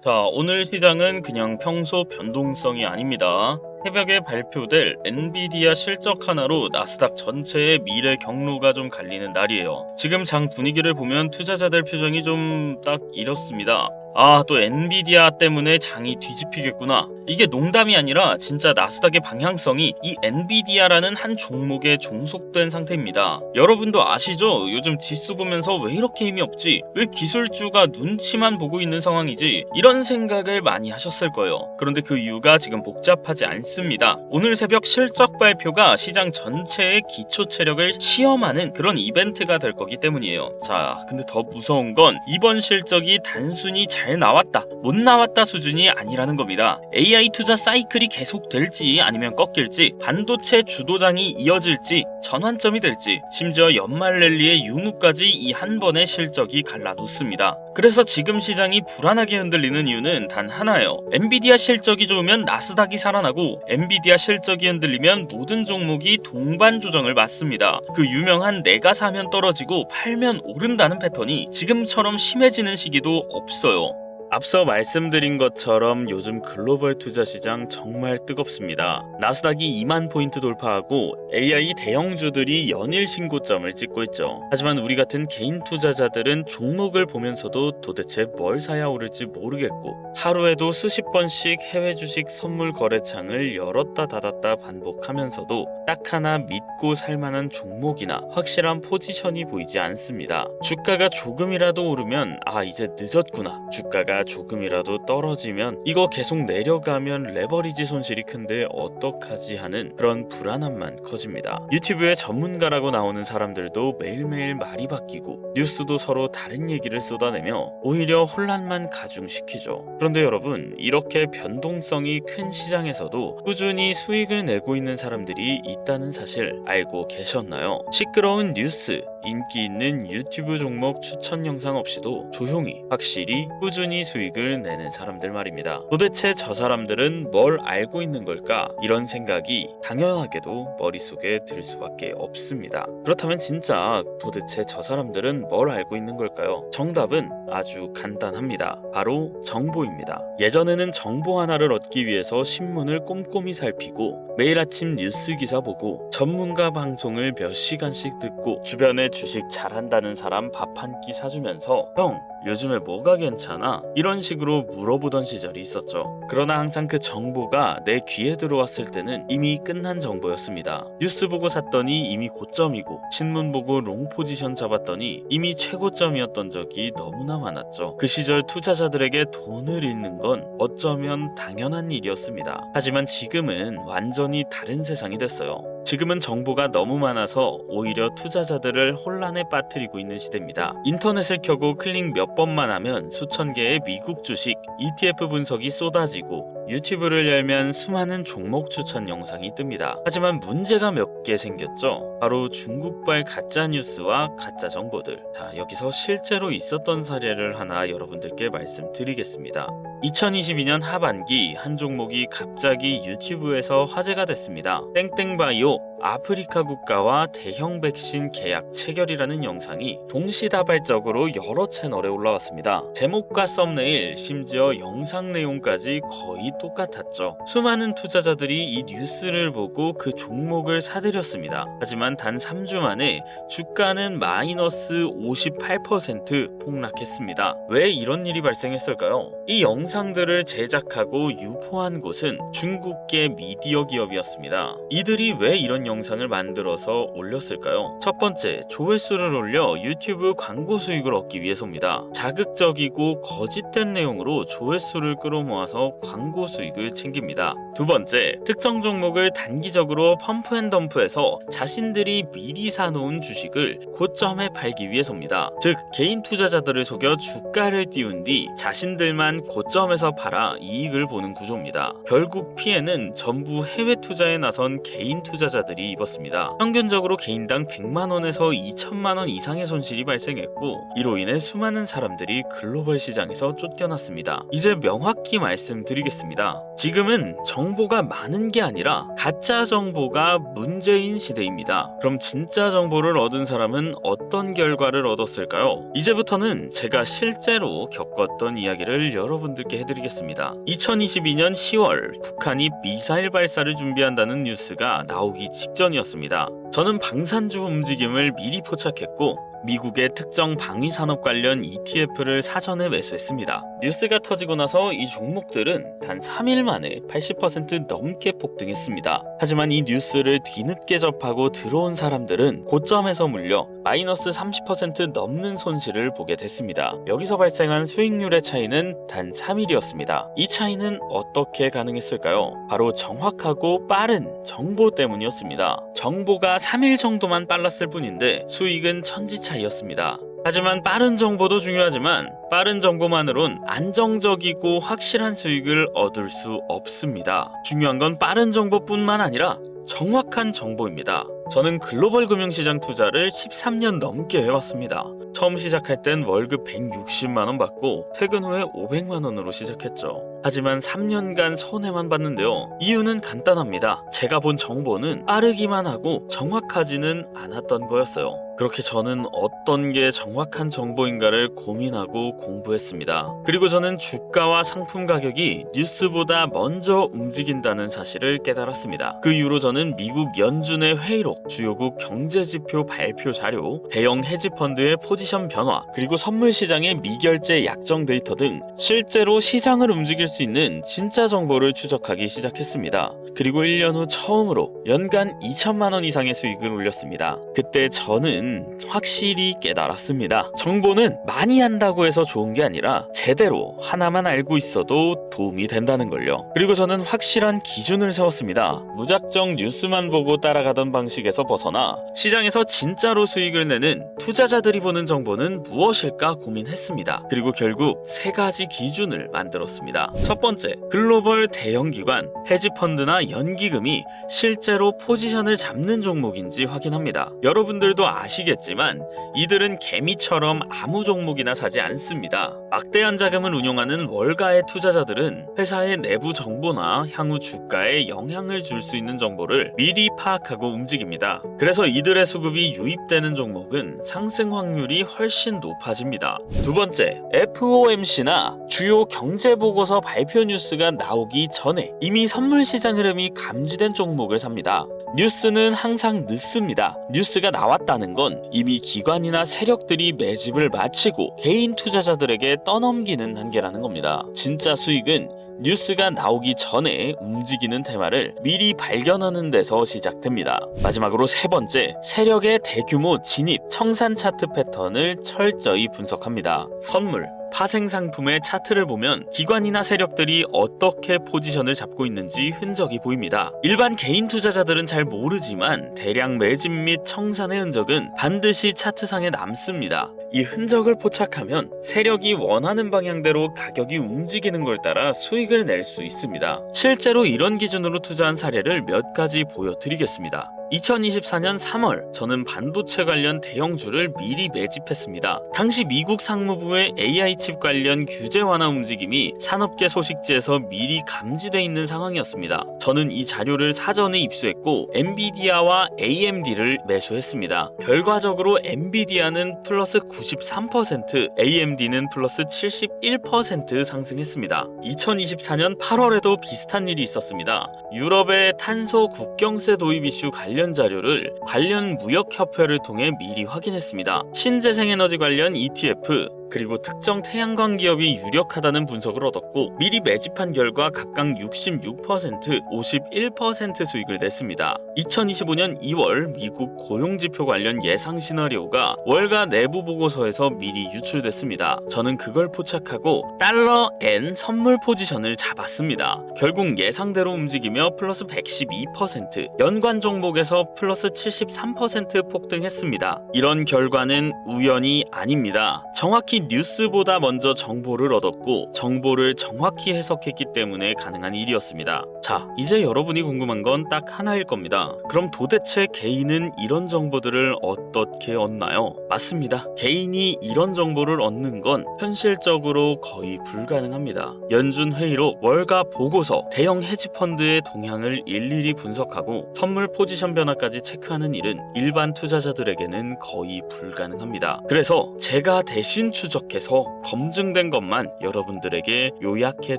자, 오늘 시장은 그냥 평소 변동성이 아닙니다. 새벽에 발표될 엔비디아 실적 하나로 나스닥 전체의 미래 경로가 좀 갈리는 날이에요. 지금 장 분위기를 보면 투자자들 표정이 좀 딱 이렇습니다. 아, 또 엔비디아 때문에 장이 뒤집히겠구나. 이게 농담이 아니라 진짜 나스닥의 방향성이 이 엔비디아라는 한 종목에 종속된 상태입니다. 여러분도 아시죠? 요즘 지수 보면서 왜 이렇게 힘이 없지? 왜 기술주가 눈치만 보고 있는 상황이지? 이런 생각을 많이 하셨을 거예요. 그런데 그 이유가 지금 복잡하지 않습니다. 오늘 새벽 실적 발표가 시장 전체의 기초 체력을 시험하는 그런 이벤트가 될 거기 때문이에요. 자, 근데 더 무서운 건 이번 실적이 단순히 잘 나왔다, 못 나왔다 수준이 아니라는 겁니다. AI 투자 사이클이 계속될지 아니면 꺾일지, 반도체 주도장이 이어질지, 전환점이 될지, 심지어 연말 랠리의 유무까지 이 한 번의 실적이 갈라놓습니다. 그래서 지금 시장이 불안하게 흔들리는 이유는 단 하나예요. 엔비디아 실적이 좋으면 나스닥이 살아나고, 엔비디아 실적이 흔들리면 모든 종목이 동반 조정을 맞습니다. 그 유명한 내가 사면 떨어지고 팔면 오른다는 패턴이 지금처럼 심해지는 시기도 없어요. 앞서 말씀드린 것처럼 요즘 글로벌 투자 시장 정말 뜨겁습니다. 나스닥이 2만 포인트 돌파하고 AI 대형주들이 연일 신고점을 찍고 있죠. 하지만 우리 같은 개인 투자자들은 종목을 보면서도 도대체 뭘 사야 오를지 모르겠고, 하루에도 수십 번씩 해외 주식 선물 거래창을 열었다 닫았다 반복하면서도 딱 하나 믿고 살만한 종목이나 확실한 포지션이 보이지 않습니다. 주가가 조금이라도 오르면 이제 늦었구나, 주가가 조금이라도 떨어지면 이거 계속 내려가면 레버리지 손실이 큰데 어떡하지 하는 그런 불안함만 커집니다. 유튜브에 전문가라고 나오는 사람들도 매일매일 말이 바뀌고 뉴스도 서로 다른 얘기를 쏟아내며 오히려 혼란만 가중시키죠. 그런데 여러분, 이렇게 변동성이 큰 시장에서도 꾸준히 수익을 내고 있는 사람들이 있다는 사실 알고 계셨나요? 시끄러운 뉴스, 인기 있는 유튜브 종목 추천 영상 없이도 조용히 확실히 꾸준히 수익을 내는 사람들 말입니다. 도대체 저 사람들은 뭘 알고 있는 걸까? 이런 생각이 당연하게도 머릿속에 들 수밖에 없습니다. 그렇다면 진짜 도대체 저 사람들은 뭘 알고 있는 걸까요? 정답은 아주 간단합니다. 바로 정보입니다. 예전에는 정보 하나를 얻기 위해서 신문을 꼼꼼히 살피고 매일 아침 뉴스 기사 보고 전문가 방송을 몇 시간씩 듣고 주변에 주식 잘한다는 사람 밥 한 끼 사주면서 형, 요즘에 뭐가 괜찮아? 이런 식으로 물어보던 시절이 있었죠. 그러나 항상 그 정보가 내 귀에 들어왔을 때는 이미 끝난 정보였습니다. 뉴스 보고 샀더니 이미 고점이고, 신문 보고 롱 포지션 잡았더니 이미 최고점이었던 적이 너무나 많았죠. 그 시절 투자자들에게 돈을 잃는 건 어쩌면 당연한 일이었습니다. 하지만 지금은 완전히 다른 세상이 됐어요. 지금은 정보가 너무 많아서 오히려 투자자들을 혼란에 빠뜨리고 있는 시대입니다. 인터넷을 켜고 클릭 몇 번만 하면 수천 개의 미국 주식, ETF 분석이 쏟아지고, 유튜브를 열면 수많은 종목 추천 영상이 뜹니다. 하지만 문제가 몇 개 생겼죠. 바로 중국발 가짜 뉴스와 가짜 정보들. 자, 여기서 실제로 있었던 사례를 하나 여러분들께 말씀드리겠습니다. 2022년 하반기 한 종목이 갑자기 유튜브에서 화제가 됐습니다. 땡땡바이오 아프리카 국가와 대형 백신 계약 체결이라는 영상이 동시다발적으로 여러 채널에 올라왔습니다. 제목과 썸네일, 심지어 영상 내용까지 거의 똑같았죠. 수많은 투자자들이 이 뉴스를 보고 그 종목을 사들였습니다. 하지만 단 3주 만에 주가는 마이너스 58% 폭락했습니다. 왜 이런 일이 발생했을까요? 이 영상들을 제작하고 유포한 곳은 중국계 미디어 기업이었습니다. 이들이 왜 이런 영상을 만들어서 올렸을까요? 첫 번째, 조회수를 올려 유튜브 광고 수익을 얻기 위해서입니다. 자극적이고 거짓된 내용으로 조회수를 끌어모아서 광고 수익을 챙깁니다. 두 번째, 특정 종목을 단기적으로 펌프앤덤프해서 자신들이 미리 사놓은 주식을 고점에 팔기 위해서입니다. 즉, 개인 투자자들을 속여 주가를 띄운 뒤 자신들만 고점에서 팔아 이익을 보는 구조입니다. 결국 피해는 전부 해외 투자에 나선 개인 투자자들이 입었습니다. 평균적으로 개인당 100만원에서 2천만원 이상의 손실이 발생했고, 이로 인해 수많은 사람들이 글로벌 시장에서 쫓겨났습니다. 이제 명확히 말씀드리겠습니다. 지금은 정보가 많은 게 아니라 가짜 정보가 문제인 시대입니다. 그럼 진짜 정보를 얻은 사람은 어떤 결과를 얻었을까요? 이제부터는 제가 실제로 겪었던 이야기를 여러분들께 알게 해드리겠습니다. 2022년 10월 북한이 미사일 발사를 준비한다는 뉴스가 나오기 직전이었습니다. 저는 방산주 움직임을 미리 포착했고 미국의 특정 방위산업 관련 ETF를 사전에 매수했습니다. 뉴스가 터지고 나서 이 종목들은 단 3일 만에 80% 넘게 폭등했습니다. 하지만 이 뉴스를 뒤늦게 접하고 들어온 사람들은 고점에서 물려 마이너스 30% 넘는 손실을 보게 됐습니다. 여기서 발생한 수익률의 차이는 단 3일이었습니다. 이 차이는 어떻게 가능했을까요? 바로 정확하고 빠른 정보 때문이었습니다. 정보가 3일 정도만 빨랐을 뿐인데 수익은 천지 차이였습니다. 하지만 빠른 정보도 중요하지만 빠른 정보만으론 안정적이고 확실한 수익을 얻을 수 없습니다. 중요한 건 빠른 정보뿐만 아니라 정확한 정보입니다. 저는 글로벌 금융시장 투자를 13년 넘게 해왔습니다. 처음 시작할 땐 월급 160만 원 받고 퇴근 후에 500만 원으로 시작했죠. 하지만 3년간 손해만 봤는데요. 이유는 간단합니다. 제가 본 정보는 빠르기만 하고 정확하지는 않았던 거였어요. 그렇게 저는 어떤 게 정확한 정보인가를 고민하고 공부했습니다. 그리고 저는 주가와 상품 가격이 뉴스보다 먼저 움직인다는 사실을 깨달았습니다. 그 이후로 저는 미국 연준의 회의록, 주요국 경제지표 발표 자료, 대형 헤지펀드의 포지션 변화, 그리고 선물 시장의 미결제 약정 데이터 등 실제로 시장을 움직일 수 있는 진짜 정보를 추적하기 시작했습니다. 그리고 1년 후 처음으로 연간 2천만 원 이상의 수익을 올렸습니다. 그때 저는 확실히 깨달았습니다. 정보는 많이 한다고 해서 좋은 게 아니라 제대로 하나만 알고 있어도 도움이 된다는 걸요. 그리고 저는 확실한 기준을 세웠습니다. 무작정 뉴스만 보고 따라가던 방식에서 벗어나 시장에서 진짜로 수익을 내는 투자자들이 보는 정보는 무엇일까 고민했습니다. 그리고 결국 3가지 기준을 만들었습니다. 첫 번째, 글로벌 대형 기관, 헤지펀드나 연기금이 실제로 포지션을 잡는 종목인지 확인합니다. 여러분들도 아시겠지만 이들은 개미처럼 아무 종목이나 사지 않습니다. 막대한 자금을 운용하는 월가의 투자자들은 회사의 내부 정보나 향후 주가에 영향을 줄 수 있는 정보를 미리 파악하고 움직입니다. 그래서 이들의 수급이 유입되는 종목은 상승 확률이 훨씬 높아집니다. 두 번째, FOMC나 주요 경제보고서 발표 뉴스가 나오기 전에 이미 선물 시장 흐름이 감지된 종목을 삽니다. 뉴스는 항상 늦습니다. 뉴스가 나왔다는 건 이미 기관이나 세력들이 매집을 마치고 개인 투자자들에게 떠넘기는 단계라는 겁니다. 진짜 수익은 뉴스가 나오기 전에 움직이는 테마를 미리 발견하는 데서 시작됩니다. 마지막으로 3번째, 세력의 대규모 진입, 청산 차트 패턴을 철저히 분석합니다. 선물, 파생 상품의 차트를 보면 기관이나 세력들이 어떻게 포지션을 잡고 있는지 흔적이 보입니다. 일반 개인 투자자들은 잘 모르지만 대량 매집 및 청산의 흔적은 반드시 차트상에 남습니다. 이 흔적을 포착하면 세력이 원하는 방향대로 가격이 움직이는 걸 따라 수익을 낼 수 있습니다. 실제로 이런 기준으로 투자한 사례를 몇 가지 보여드리겠습니다. 2024년 3월 저는 반도체 관련 대형주를 미리 매집했습니다. 당시 미국 상무부의 AI 칩 관련 규제 완화 움직임이 산업계 소식지에서 미리 감지돼 있는 상황이었습니다. 저는 이 자료를 사전에 입수했고 엔비디아와 AMD를 매수했습니다. 결과적으로 엔비디아는 플러스 93%, AMD는 플러스 71% 상승했습니다. 2024년 8월에도 비슷한 일이 있었습니다. 유럽의 탄소 국경세 도입 이슈 관련 자료를 관련 무역협회를 통해 미리 확인했습니다. 신재생에너지 관련 ETF, 그리고 특정 태양광 기업이 유력하다는 분석을 얻었고 미리 매집한 결과 각각 66%, 51% 수익을 냈습니다. 2025년 2월 미국 고용지표 관련 예상 시나리오가 월가 내부 보고서에서 미리 유출됐습니다. 저는 그걸 포착하고 달러 N 선물 포지션을 잡았습니다. 결국 예상대로 움직이며 플러스 112%, 연관 종목에서 플러스 73% 폭등했습니다. 이런 결과는 우연이 아닙니다. 정확히 뉴스보다 먼저 정보를 얻었고 정보를 정확히 해석했기 때문에 가능한 일이었습니다. 자, 이제 여러분이 궁금한 건 딱 하나일 겁니다. 그럼 도대체 개인은 이런 정보들을 어떻게 얻나요? 맞습니다. 개인이 이런 정보를 얻는 건 현실적으로 거의 불가능합니다. 연준 회의록, 월가 보고서, 대형 헤지펀드의 동향을 일일이 분석하고 선물 포지션 변화까지 체크하는 일은 일반 투자자들에게는 거의 불가능합니다. 그래서 제가 대신 추적해서 검증된 것만 여러분들에게 요약해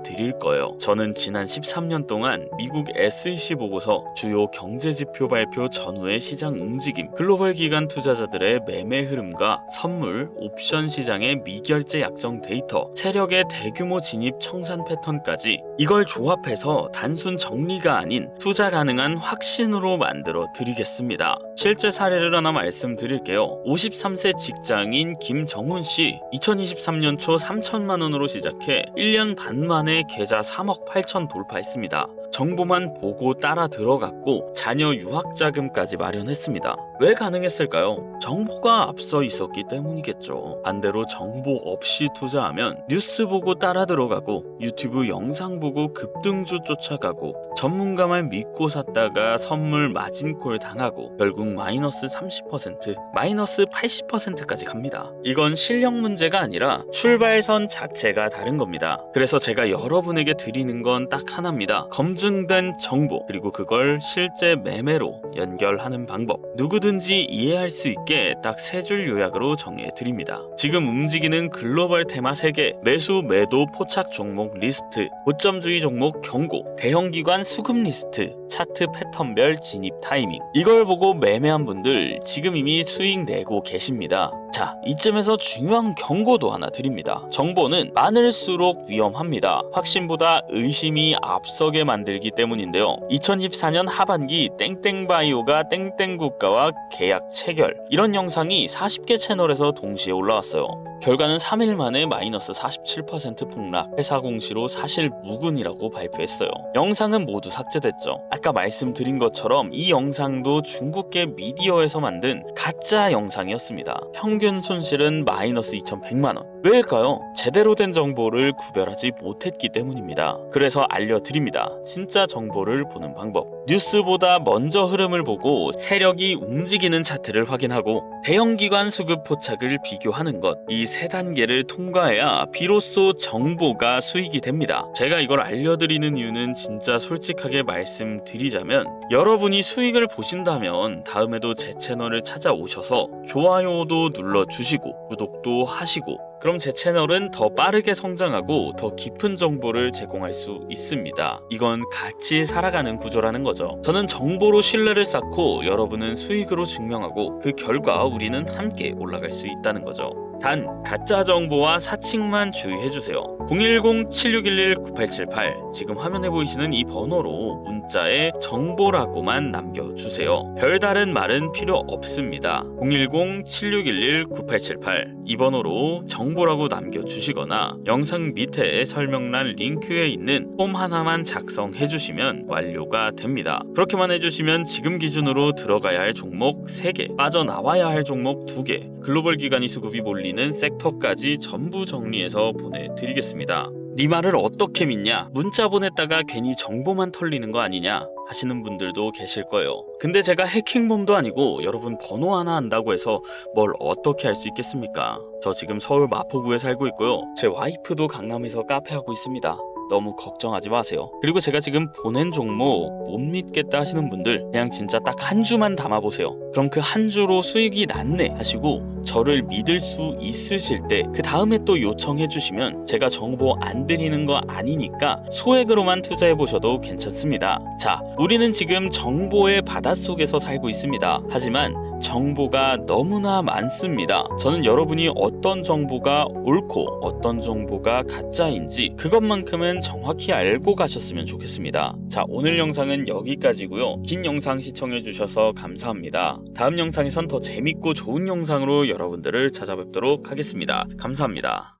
드릴 거예요. 저는 지난 13년 동안 미국 SEC 보고서, 주요 경제지표 발표 전후의 시장 움직임, 글로벌 기관 투자자들의 매매 흐름과 선물, 옵션 시장의 미결제 약정 데이터, 세력의 대규모 진입 청산 패턴까지 이걸 조합해서 단순 정리가 아닌 투자 가능한 확신으로 만들어 드리겠습니다. 실제 사례를 하나 말씀드릴게요. 53세 직장인 김정훈 씨, 2023년 초 3천만 원으로 시작해 1년 반 만에 계좌 3억 8천 돌파했습니다. 정보만 보고 따라 들어갔고 자녀 유학 자금까지 마련했습니다. 왜 가능했을까요? 정보가 앞서 있었기 때문이겠죠. 반대로 정보 없이 투자하면 뉴스 보고 따라 들어가고 유튜브 영상 보고 급등주 쫓아가고 전문가만 믿고 샀다가 선물 마진콜 당하고 결국 마이너스 30%, 마이너스 80%까지 갑니다. 이건 실력 문제가 아니라 출발선 자체가 다른 겁니다. 그래서 제가 여러분에게 드리는 건 딱 하나입니다. 검증된 정보, 그리고 그걸 실제 매매로 연결하는 방법. 누구든지 이해할 수 있게 딱 세 줄 요약으로 정리해 드립니다. 지금 움직이는 글로벌 테마 3개, 매수 매도 포착 종목 리스트, 고점주의 종목 경고, 대형기관 수급 리스트, 차트 패턴별 진입 타이밍. 이걸 보고 매매한 분들 지금 이미 수익 내고 계십니다. 자, 이쯤에서 중요한 경고도 하나 드립니다. 정보는 많을수록 위험합니다. 확신보다 의심이 앞서게 만들기 때문인데요. 2014년 하반기 땡땡바이오가 땡땡국가와 계약 체결, 이런 영상이 40개 채널에서 동시에 올라왔어요. 결과는 3일 만에 마이너스 47% 폭락, 회사 공시로 사실 무근이라고 발표했어요. 영상은 모두 삭제됐죠. 아까 말씀드린 것처럼 이 영상도 중국계 미디어에서 만든 가짜 영상이었습니다. 평균 손실은 마이너스 2,100만원. 왜일까요? 제대로 된 정보를 구별하지 못했기 때문입니다. 그래서 알려드립니다. 진짜 정보를 보는 방법. 뉴스보다 먼저 흐름을 보고 세력이 움직이는 차트를 확인하고 대형기관 수급 포착을 비교하는 것, 이 세 단계를 통과해야 비로소 정보가 수익이 됩니다. 제가 이걸 알려드리는 이유는 진짜 솔직하게 말씀드리자면, 여러분이 수익을 보신다면 다음에도 제 채널을 찾아오셔서 좋아요도 눌러주시고 구독도 하시고, 그럼 제 채널은 더 빠르게 성장하고 더 깊은 정보를 제공할 수 있습니다. 이건 같이 살아가는 구조라는 거죠. 저는 정보로 신뢰를 쌓고 여러분은 수익으로 증명하고 그 결과 우리는 함께 올라갈 수 있다는 거죠. 단, 가짜 정보와 사칭만 주의해주세요. 010-7611-9878, 지금 화면에 보이시는 이 번호로 문자에 정보라고만 남겨주세요. 별다른 말은 필요 없습니다. 010-7611-9878, 이 번호로 정보라고 남겨주시거나 영상 밑에 설명란 링크에 있는 폼 하나만 작성해주시면 완료가 됩니다. 그렇게만 해주시면 지금 기준으로 들어가야 할 종목 3개, 빠져나와야 할 종목 2개, 글로벌 기관이 수급이 몰리는 섹터까지 전부 정리해서 보내드리겠습니다. 네 말을 어떻게 믿냐? 문자 보냈다가 괜히 정보만 털리는 거 아니냐? 하시는 분들도 계실 거예요. 근데 제가 해킹범도 아니고 여러분 번호 하나 안다고 해서 뭘 어떻게 할 수 있겠습니까? 저 지금 서울 마포구에 살고 있고요. 제 와이프도 강남에서 카페 하고 있습니다. 너무 걱정하지 마세요. 그리고 제가 지금 보낸 종목 못 믿겠다 하시는 분들 그냥 진짜 딱 한 주만 담아보세요. 그럼 그 한 주로 수익이 났네 하시고 저를 믿을 수 있으실 때 그 다음에 또 요청해 주시면 제가 정보 안 드리는 거 아니니까 소액으로만 투자해 보셔도 괜찮습니다. 자, 우리는 지금 정보의 바닷속에서 살고 있습니다. 하지만 정보가 너무나 많습니다. 저는 여러분이 어떤 정보가 옳고 어떤 정보가 가짜인지 그것만큼은 정확히 알고 가셨으면 좋겠습니다. 자, 오늘 영상은 여기까지고요. 긴 영상 시청해 주셔서 감사합니다. 다음 영상에선 더 재밌고 좋은 영상으로 여러분들을 찾아뵙도록 하겠습니다. 감사합니다.